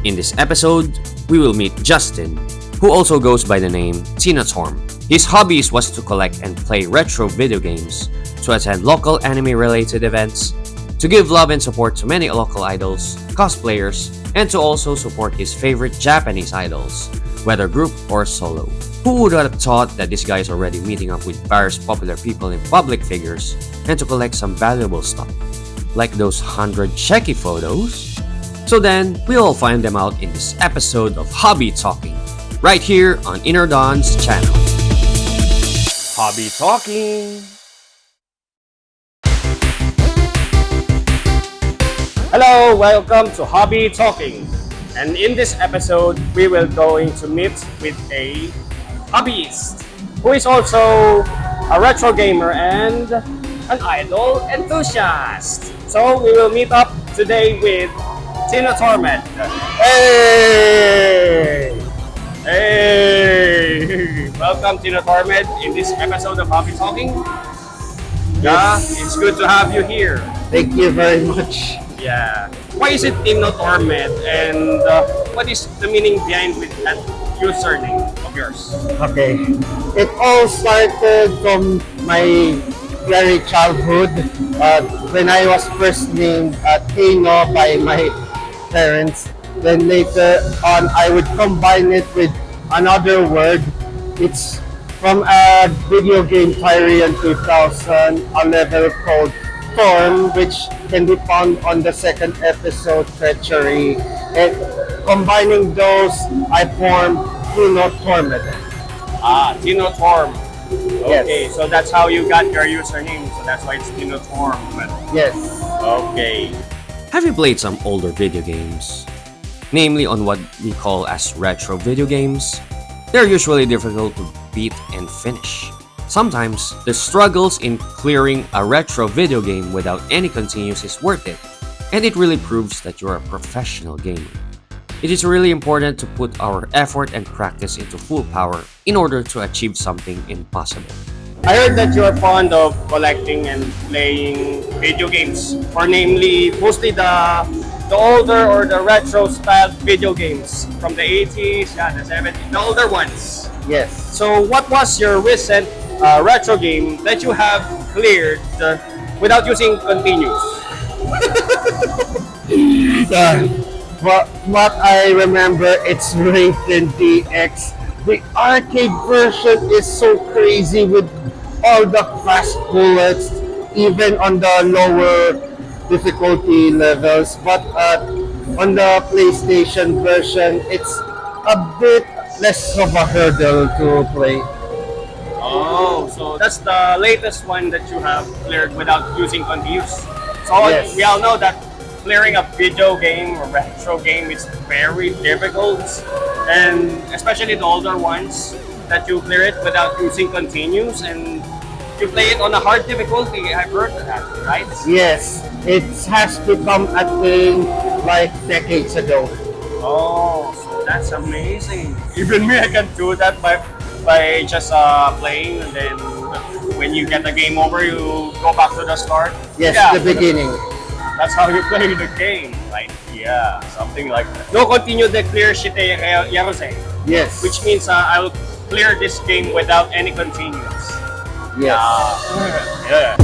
In this episode, we will meet Justin, who also goes by the name Tinotormed. His hobbies was to collect and play retro video games, to attend local anime-related events, to give love and support to many local idols, cosplayers, and to also support his favorite Japanese idols, whether group or solo. Who would have thought that this guy is already meeting up with various popular people and public figures and to collect some valuable stuff, like those 100 checky photos? So then, we'll find them out in this episode of Hobby Talking, right here on Inori Donz channel. Hobby Talking! Hello, welcome to Hobby Talking. And in this episode, we will going to meet with a hobbyist who is also a retro gamer and an idol enthusiast. So we will meet up today with Tinotormed. Hey! Hey! Welcome Tinotormed in this episode of Hobby Talking. Yeah, it's good to have you here. Thank you very much. Yeah. Why is it Tinotormed and what is the meaning behind with that username of yours? Okay. It all started from my very childhood when I was first named Tino by my parents. Then later on, I would combine it with another word. It's from a video game Tyrion 2000, a level called Storm, which can be found on the second episode, Treachery. And combining those, I formed Tinotormed. Tinotormed. Okay, Yes. so that's how you got your username. So that's why it's Tinotormed. Yes. Okay. Have you played some older video games? Namely on what we call as retro video games? They're usually difficult to beat and finish. Sometimes, the struggles in clearing a retro video game without any continues is worth it, and it really proves that you're a professional gamer. It is really important to put our effort and practice into full power in order to achieve something impossible. I heard that you're fond of collecting and playing video games, or namely, mostly the older or the retro style video games from the 80s, the 70s, the older ones. Yes. So what was your recent retro game that you have cleared without using continues? What I remember, it's Rated DX. The arcade version is so crazy with all the fast bullets, even on the lower difficulty levels. But on the PlayStation version, it's a bit less of a hurdle to play. Oh, so that's the latest one that you have cleared without using continues. So Yes. we all know that clearing a video game or retro game is very difficult, and especially the older ones that you clear it without using continues and you play it on a hard difficulty. I've heard that, right? Yes, it has become a thing like decades ago. Oh, so that's amazing. Even me, I can do that by just playing, and then when you get the game over, you go back to the start. Yes, Yeah, the beginning. That's how you play the game, right? Yeah, something like that. No continue the clear shit yarose, Yes. which means I'll clear this game without any continues. Yes. Yeah.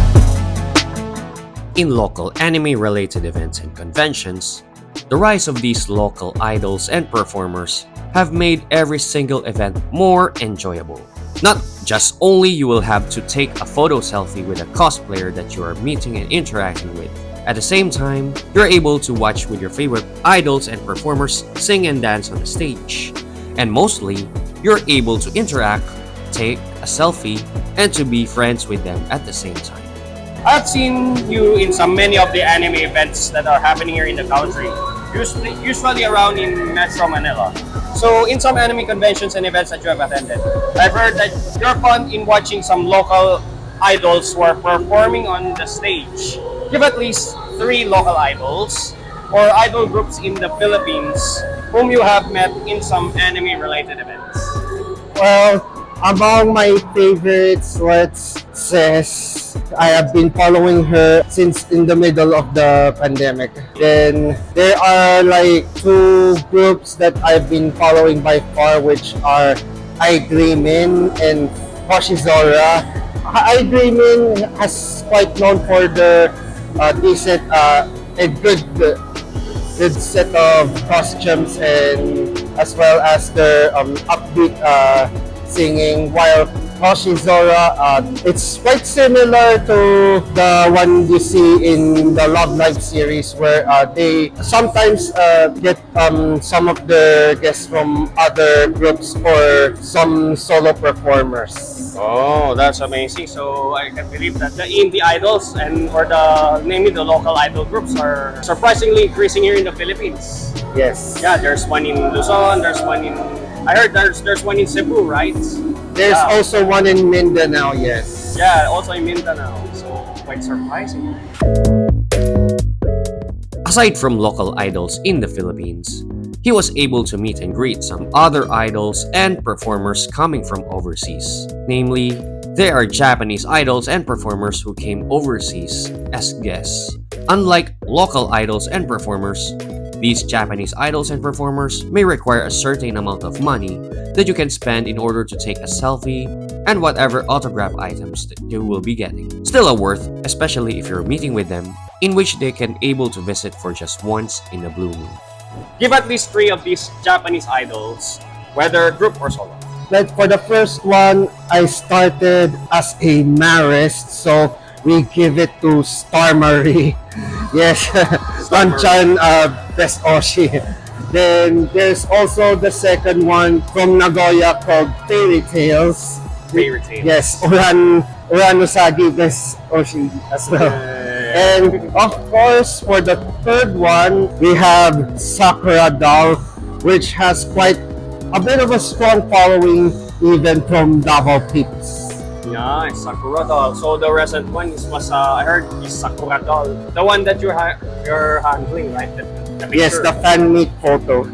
In local anime-related events and conventions, the rise of these local idols and performers have made every single event more enjoyable. Not just only you will have to take a photo selfie with a cosplayer that you are meeting and interacting with. At the same time, you're able to watch with your favorite idols and performers sing and dance on the stage. And mostly, you're able to interact, take a selfie, and to be friends with them at the same time. I've seen you in many of the anime events that are happening here in the country, usually around in Metro Manila. So in some anime conventions and events that you have attended, I've heard that you're fun in watching some local idols who are performing on the stage. Give at least 3 local idols or idol groups in the Philippines whom you have met in some anime related events. Well, Among my favorites, let's says I have been following her since in the middle of the pandemic. Then there are like two groups that I've been following by far, which are I Dreamin and Hoshizora. I Dreamin has quite known for the decent and good set of costumes and as well as their upbeat singing, while Hoshizora, it's quite similar to the one you see in the Love Live series where they sometimes get some of the guests from other groups or some solo performers. Oh, that's amazing. So I can believe that the indie idols and or the namely the local idol groups are surprisingly increasing here in the Philippines. Yes. Yeah, there's one in Luzon, there's one in I heard there's one in Cebu, right? There's Yeah. also one in Mindanao, yes. Yeah, also in Mindanao. So quite surprising. Aside from local idols in the Philippines, he was able to meet and greet some other idols and performers coming from overseas. Namely, there are Japanese idols and performers who came overseas as guests. Unlike local idols and performers, these Japanese idols and performers may require a certain amount of money that you can spend in order to take a selfie and whatever autograph items that you will be getting. Still a worth, especially if you're meeting with them, in which they can able to visit for just once in a blue moon. Give at least 3 of these Japanese idols, whether group or solo. Like for the first one, I started as a Marist, so we give it to Star Marie. Yes, Sanchan Best Oshi. Then there's also the second one from Nagoya called Fairy Tales. Fairy Tales. Yes, Uranosagi Best Oshi as well. And of course, for the third one, we have Sakura Doll, which has quite a bit of a strong following even from Davao Peeps. Yeah, it's Sakura Doll. So the recent one was I heard is Sakura Doll, the one that you're handling, right? The Yes, picture. the fan meet photo.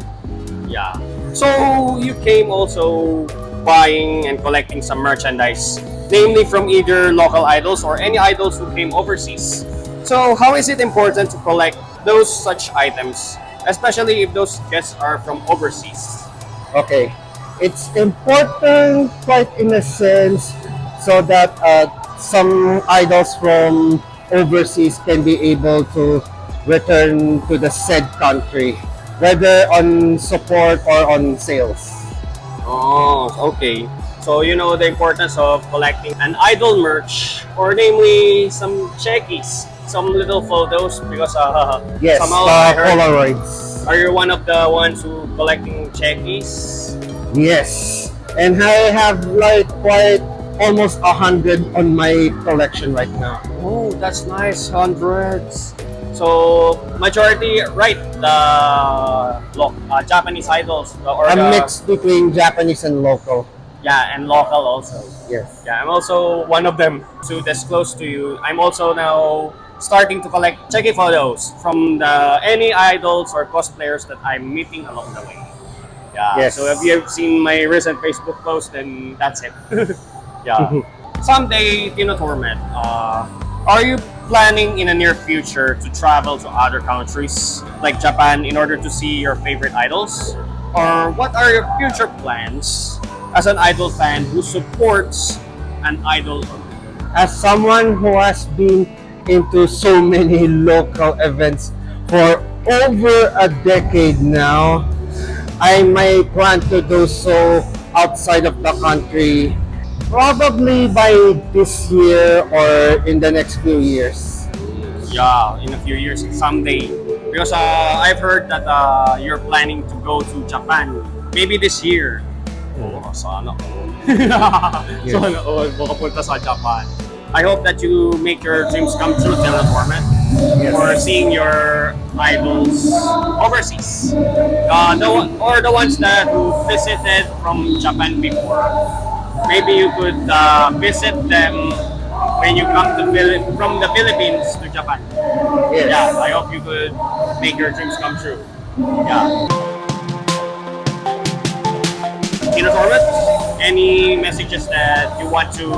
Yeah. So you came also buying and collecting some merchandise, namely from either local idols or any idols who came overseas. So how is it important to collect those such items, especially if those guests are from overseas? Okay, it's important quite in a sense so that some idols from overseas can be able to return to the said country, whether on support or on sales. Oh, okay. So you know the importance of collecting an idol merch, or namely some checkies, some little photos, because Yes, somehow the I heard, Polaroids. are you one of the ones who collecting checkies? Yes, and I have like quite almost 100 on my collection right now. Oh, that's nice, hundreds. So majority, right? The Japanese idols, or A the mix between Japanese and local. yeah, and local also. Yes. Yeah, I'm also one of them. To disclose to you, I'm also now starting to collect checky photos from the any idols or cosplayers that I'm meeting along the way. Yeah. Yes. So if you have seen my recent Facebook post, then that's it. Yeah. Someday, Tinotormed, are you planning in the near future to travel to other countries like Japan in order to see your favorite idols? Or what are your future plans as an idol fan who supports an idol? As someone who has been into so many local events for over a decade now, I may plan to do so outside of the country probably by this year or in the next few years. Yeah, in a few years, someday. Because I've heard that you're planning to go to Japan maybe this year. Oh, sana all. Sana all, makapunta sa Japan. I hope that you make your dreams come true, Tinotormed, for seeing your idols overseas. The ones that who visited from Japan before. Maybe you could visit them when you come to from the Philippines to Japan. Yes. Yeah, I hope you could make your dreams come true. Yeah. Tinotormed, any messages that you want to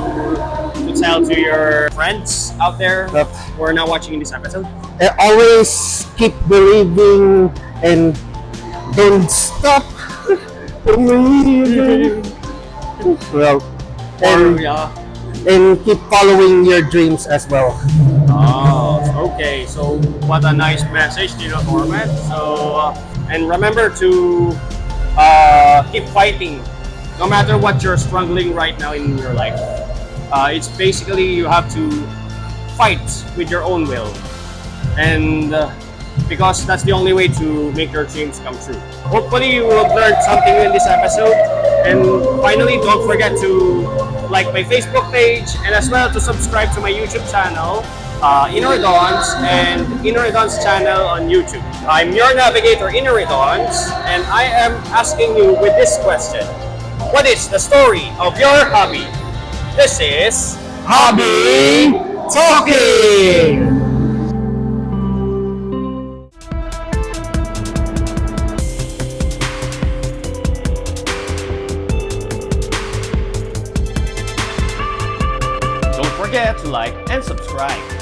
tell to your friends out there Yep. who are now watching this episode? Always keep believing and don't stop. Well, Or, yeah. and keep following your dreams as well. Oh, okay. So what a nice message, Tinotormed. So and remember to keep fighting, no matter what you're struggling right now in your life. It's basically you have to fight with your own will, and because that's the only way to make your dreams come true. Hopefully, you will have learned something in this episode. And finally, don't forget to like my Facebook page and as well to subscribe to my YouTube channel, Inori Donz, and Inori Donz channel on YouTube. I'm your navigator, Inori Donz, and I am asking you with this question: what is the story of your hobby? This is Hobby Talking! Don't forget to like and subscribe.